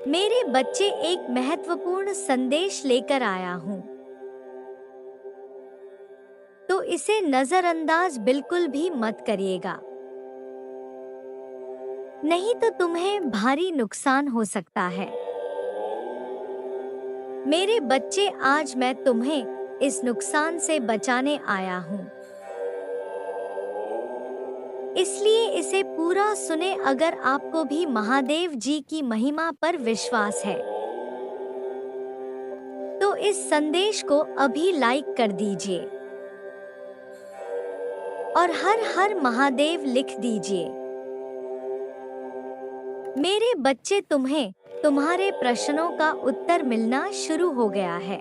मेरे बच्चे एक महत्वपूर्ण संदेश लेकर आया हूँ, तो इसे नजरअंदाज बिल्कुल भी मत करिएगा, नहीं तो तुम्हें भारी नुकसान हो सकता है। मेरे बच्चे, आज मैं तुम्हें इस नुकसान से बचाने आया हूँ, इसलिए इसे पूरा सुने। अगर आपको भी महादेव जी की महिमा पर विश्वास है तो इस संदेश को अभी लाइक कर दीजिए और हर हर महादेव लिख दीजिए। मेरे बच्चे, तुम्हें तुम्हारे प्रश्नों का उत्तर मिलना शुरू हो गया है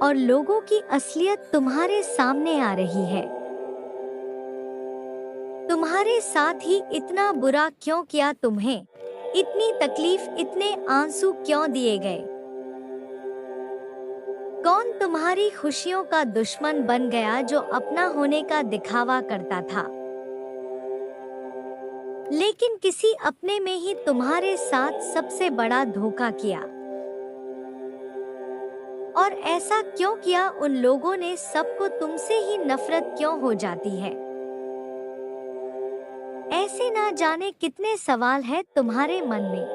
और लोगों की असलियत तुम्हारे सामने आ रही है। तुम्हारे साथ ही इतना बुरा क्यों किया, तुम्हें इतनी तकलीफ, इतने आंसू क्यों दिए गए? कौन तुम्हारी खुशियों का दुश्मन बन गया जो अपना होने का दिखावा करता था, लेकिन किसी अपने में ही तुम्हारे साथ सबसे बड़ा धोखा किया? और ऐसा क्यों किया? उन लोगों ने सबको तुमसे ही नफरत क्यों हो जाती है? ऐसे ना जाने कितने सवाल हैं तुम्हारे मन में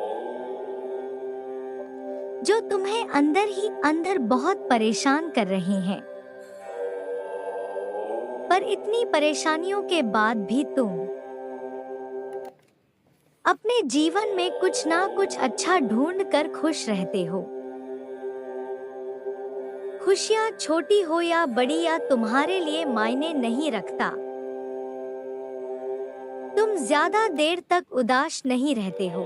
जो तुम्हें अंदर ही अंदर बहुत परेशान कर रहे हैं। पर इतनी परेशानियों के बाद भी तुम अपने जीवन में कुछ ना कुछ अच्छा ढूंढ कर खुश रहते हो। खुशियां छोटी हो या बड़ी, या तुम्हारे लिए मायने नहीं रखता। तुम ज्यादा देर तक उदास नहीं रहते हो।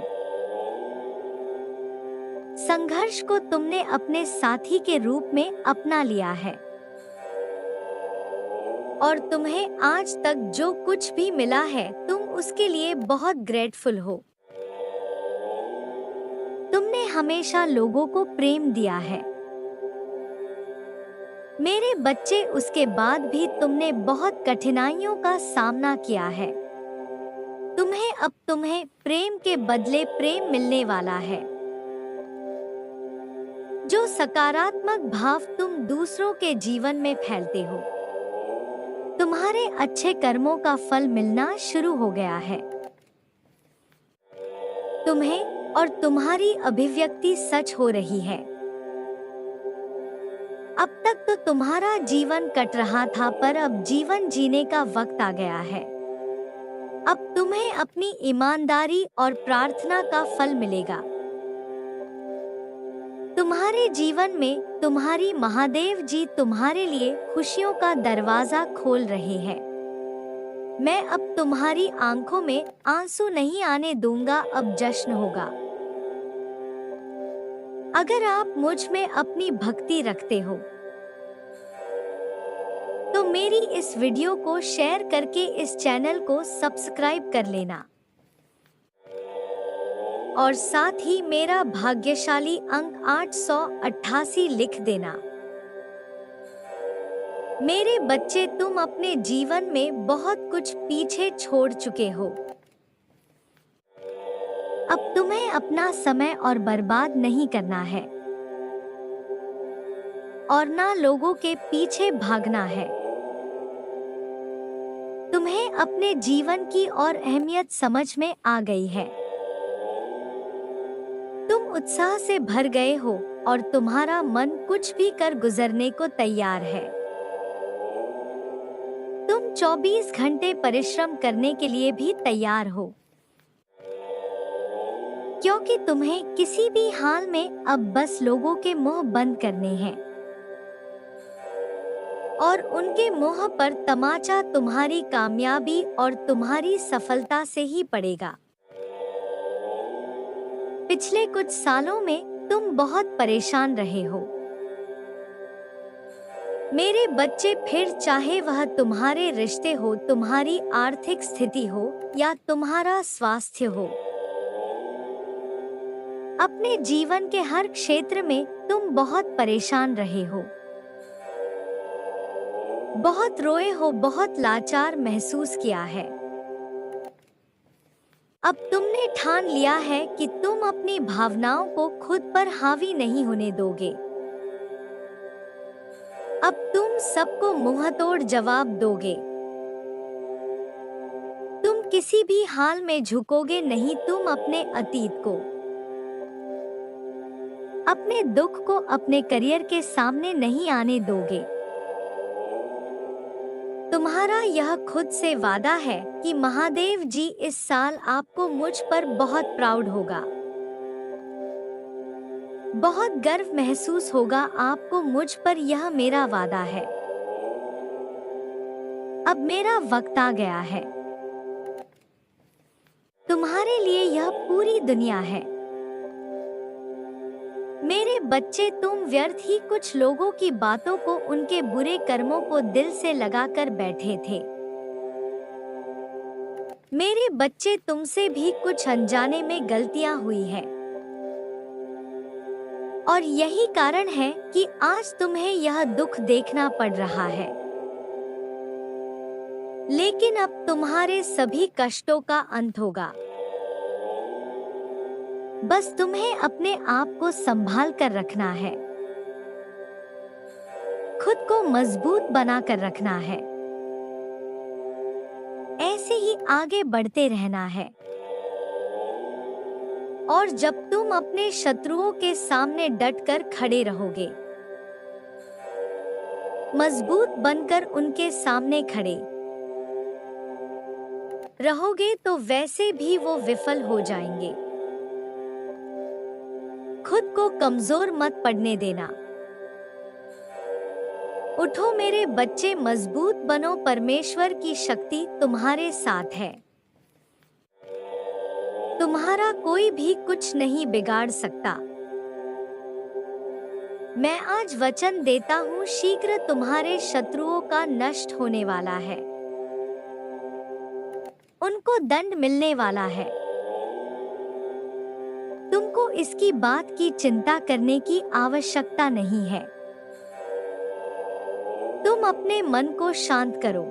संघर्ष को तुमने अपने साथी के रूप में अपना लिया है और तुम्हें आज तक जो कुछ भी मिला है, तुम उसके लिए बहुत ग्रेटफुल हो। तुमने हमेशा लोगों को प्रेम दिया है। मेरे बच्चे, उसके बाद भी तुमने बहुत कठिनाइयों का सामना किया है। अब तुम्हें प्रेम के बदले प्रेम मिलने वाला है। जो सकारात्मक भाव तुम दूसरों के जीवन में फैलते हो, तुम्हारे अच्छे कर्मों का फल मिलना शुरू हो गया है। तुम्हें और तुम्हारी अभिव्यक्ति सच हो रही है। अब तक तो तुम्हारा जीवन कट रहा था, पर अब जीवन जीने का वक्त आ गया है। अब तुम्हें अपनी ईमानदारी और प्रार्थना का फल मिलेगा। तुम्हारे जीवन में तुम्हारी महादेव जी तुम्हारे लिए खुशियों का दरवाजा खोल रहे हैं। मैं अब तुम्हारी आंखों में आंसू नहीं आने दूंगा, अब जश्न होगा। अगर आप मुझ में अपनी भक्ति रखते हो तो मेरी इस वीडियो को शेयर करके इस चैनल को सब्सक्राइब कर लेना और साथ ही मेरा भाग्यशाली अंक 888 लिख देना। मेरे बच्चे, तुम अपने जीवन में बहुत कुछ पीछे छोड़ चुके हो। अब तुम्हें अपना समय और बर्बाद नहीं करना है और ना लोगों के पीछे भागना है। तुम्हें अपने जीवन की और अहमियत समझ में आ गई है। तुम उत्साह से भर गए हो और तुम्हारा मन कुछ भी कर गुजरने को तैयार है। तुम 24 घंटे परिश्रम करने के लिए भी तैयार हो, क्योंकि तुम्हें किसी भी हाल में अब बस लोगों के मुंह बंद करने हैं और उनके मुंह पर तमाचा तुम्हारी कामयाबी और तुम्हारी सफलता से ही पड़ेगा। पिछले कुछ सालों में तुम बहुत परेशान रहे हो मेरे बच्चे, फिर चाहे वह तुम्हारे रिश्ते हो, तुम्हारी आर्थिक स्थिति हो या तुम्हारा स्वास्थ्य हो। अपने जीवन के हर क्षेत्र में तुम बहुत परेशान रहे हो, बहुत रोए हो, बहुत लाचार महसूस किया है। अब तुमने ठान लिया है कि तुम अपनी भावनाओं को खुद पर हावी नहीं होने दोगे। अब तुम सबको मुंहतोड़ जवाब दोगे। तुम किसी भी हाल में झुकोगे नहीं। तुम अपने अतीत को, अपने दुख को अपने करियर के सामने नहीं आने दोगे। तुम्हारा यह खुद से वादा है कि महादेव जी इस साल आपको मुझ पर बहुत प्राउड होगा, बहुत गर्व महसूस होगा आपको मुझ पर। यह मेरा वादा है। अब मेरा वक्त आ गया है। तुम्हारे लिए यह पूरी दुनिया है। मेरे बच्चे, तुम व्यर्थ ही कुछ लोगों की बातों को, उनके बुरे कर्मों को दिल से लगाकर बैठे थे। मेरे बच्चे, तुमसे भी कुछ अनजाने में गलतियां हुई है और यही कारण है कि आज तुम्हें यह दुख देखना पड़ रहा है। लेकिन अब तुम्हारे सभी कष्टों का अंत होगा। बस तुम्हें अपने आप को संभाल कर रखना है, खुद को मजबूत बना कर रखना है, ऐसे ही आगे बढ़ते रहना है। और जब तुम अपने शत्रुओं के सामने डटकर खड़े रहोगे, मजबूत बनकर उनके सामने खड़े रहोगे, तो वैसे भी वो विफल हो जाएंगे। खुद को कमजोर मत पड़ने देना। उठो मेरे बच्चे, मजबूत बनो। परमेश्वर की शक्ति तुम्हारे साथ है। तुम्हारा कोई भी कुछ नहीं बिगाड़ सकता। मैं आज वचन देता हूँ, शीघ्र तुम्हारे शत्रुओं का नष्ट होने वाला है। उनको दंड मिलने वाला है। तुमको इसकी बात की चिंता करने की आवश्यकता नहीं है। तुम अपने मन को शांत करो।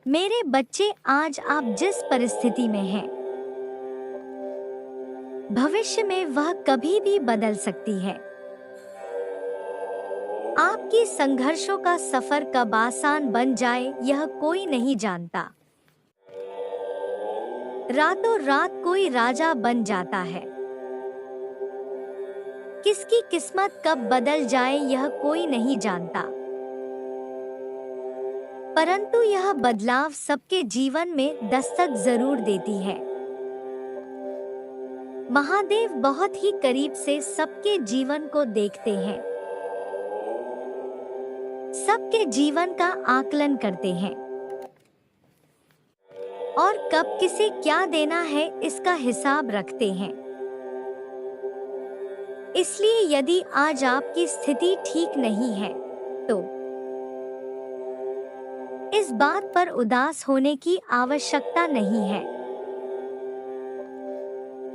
मेरे बच्चे, आज आप जिस परिस्थिति में हैं, भविष्य में वह कभी भी बदल सकती है। आपकी संघर्षों का सफर कब आसान बन जाए, यह कोई नहीं जानता। रातों रात कोई राजा बन जाता है। किसकी किस्मत कब बदल जाए, यह कोई नहीं जानता। परंतु यह बदलाव सबके जीवन में दस्तक जरूर देती है। महादेव बहुत ही करीब से सबके जीवन को देखते हैं, सबके जीवन का आकलन करते हैं और कब किसे क्या देना है इसका हिसाब रखते हैं। इसलिए यदि आज आपकी स्थिति ठीक नहीं है तो इस बात पर उदास होने की आवश्यकता नहीं है,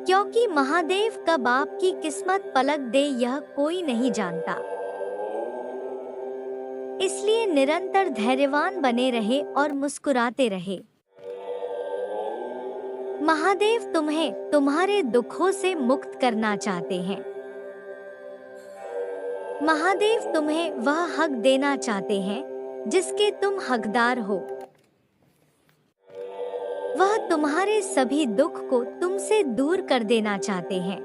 क्योंकि महादेव कब आपकी किस्मत पलट दे यह कोई नहीं जानता। इसलिए निरंतर धैर्यवान बने रहे और मुस्कुराते रहे। महादेव तुम्हें तुम्हारे दुखों से मुक्त करना चाहते हैं। महादेव तुम्हें वह हक देना चाहते हैं जिसके तुम हकदार हो। वह तुम्हारे सभी दुख को तुमसे दूर कर देना चाहते हैं।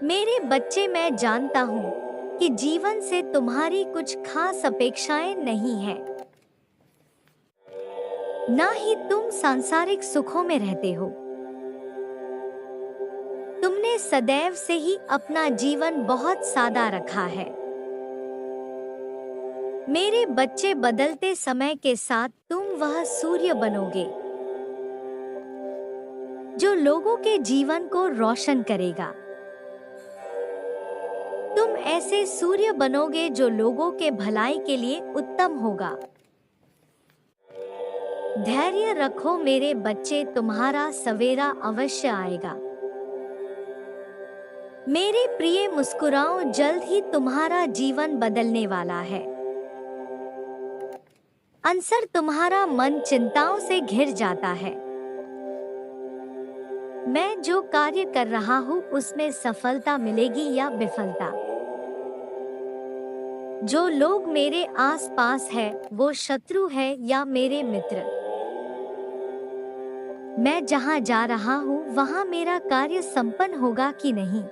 मेरे बच्चे, मैं जानता हूँ कि जीवन से तुम्हारी कुछ खास अपेक्षाएं नहीं है, ना ही तुम सांसारिक सुखों में रहते हो। तुमने सदैव से ही अपना जीवन बहुत सादा रखा है। मेरे बच्चे, बदलते समय के साथ तुम वह सूर्य बनोगे जो लोगों के जीवन को रोशन करेगा। तुम ऐसे सूर्य बनोगे जो लोगों के भलाई के लिए उत्तम होगा। धैर्य रखो मेरे बच्चे, तुम्हारा सवेरा अवश्य आएगा। मेरे प्रिय, मुस्कुराओ, जल्द ही तुम्हारा जीवन बदलने वाला है। अक्सर तुम्हारा मन चिंताओं से घिर जाता है। मैं जो कार्य कर रहा हूँ उसमें सफलता मिलेगी या विफलता। जो लोग मेरे आसपास है वो शत्रु है या मेरे मित्र। मैं जहाँ जा रहा हूँ वहाँ मेरा कार्य संपन्न होगा कि नहीं।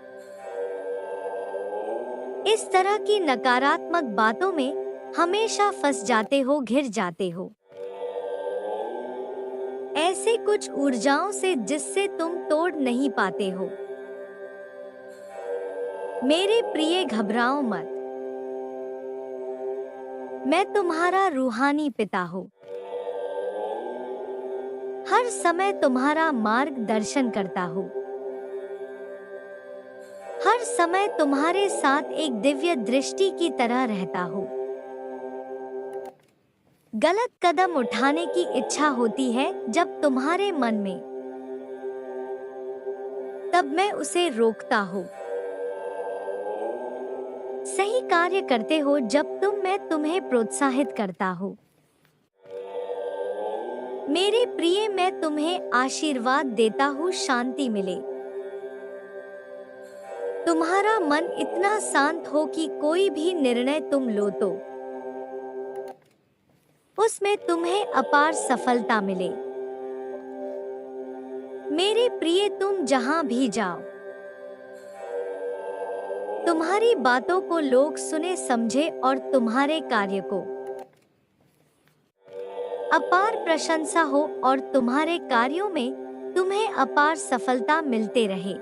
इस तरह की नकारात्मक बातों में हमेशा फंस जाते हो, घिर जाते हो। ऐसे कुछ ऊर्जाओं से जिससे तुम तोड़ नहीं पाते हो। मेरे प्रिय, घबराओ मत। मैं तुम्हारा रूहानी पिता हूँ। हर समय तुम्हारा मार्गदर्शन करता हूँ। हर समय तुम्हारे साथ एक दिव्य दृष्टि की तरह रहता हूँ। गलत कदम उठाने की इच्छा होती है जब तुम्हारे मन में, तब मैं उसे रोकता हूँ। सही कार्य करते हो जब मैं तुम्हें प्रोत्साहित करता हूँ। मेरे प्रिय, मैं तुम्हें आशीर्वाद देता हूँ, शांति मिले। तुम्हारा मन इतना शांत हो कि कोई भी निर्णय तुम लो तो उसमें तुम्हें अपार सफलता मिले। मेरे प्रिय, तुम जहां भी जाओ तुम्हारी बातों को लोग सुने समझे और तुम्हारे कार्य को अपार प्रशंसा हो और तुम्हारे कार्यों में तुम्हें अपार सफलता मिलते रहे।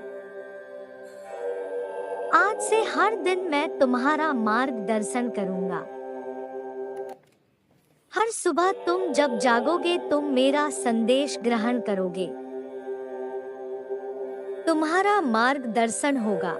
आज से हर दिन मैं तुम्हारा मार्गदर्शन करूंगा। हर सुबह तुम जब जागोगे तुम मेरा संदेश ग्रहण करोगे। तुम्हारा मार्गदर्शन होगा।